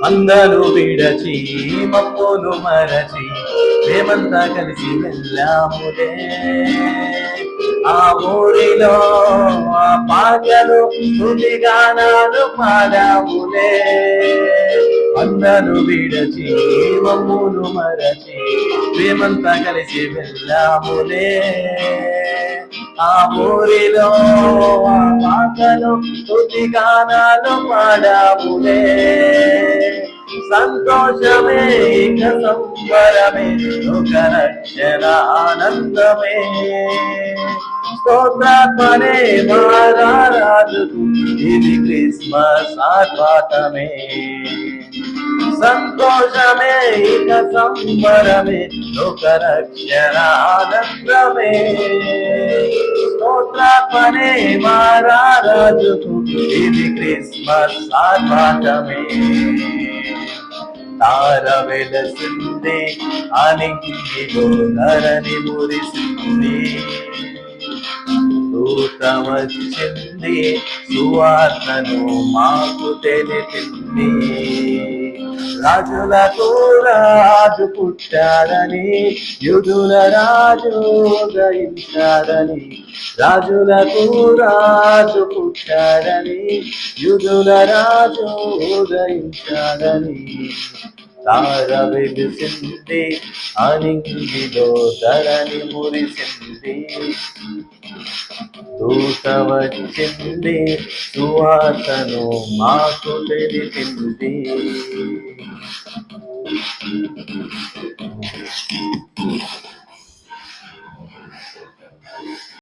అందరూ విడచి మప్పులు మరచి మేమంతా కలిసి వెళ్ళాములే ఆ ఊరిలో ఆ పాటలు స్తుతి గానాలు పాడాములే అందరూ విడచి మప్పులు మరచి మేమంతా కలిసి వెళ్ళాములే ఆ ఊరిలో ఆ పాటలు స్తుతి గానాలు పాడాములే సంతోషమే ఇక సంబరమే ఒక రక్షణ ఆనందమే స్తోత్రాత్మనే మారారాజుకు ఇది క్రిస్మస్ ఆర్భాటమే సంతోషమే ఇక సంబరమే ఒక రక్షణ ఆనందమే స్తోత్రాత్మనే మారారాజుకు ఇది క్రిస్మస్ ఆర్భాటమే తార వెలసింది అనిగిలో ధరణి మురిసింది దూత వచ్చింది సువార్తను మాకు తెలిపింది రాజులకు రాజు పుట్టాడని యూదుల రాజు ఉదయించాడని రాజులకు రాజు పుట్టాడని యూదుల రాజు ఉదయించాడని తార వెలిసింది అనిగిలో ధరణి మురిసింది దూత వచ్చింది సువార్తను మాకు తెలిపింది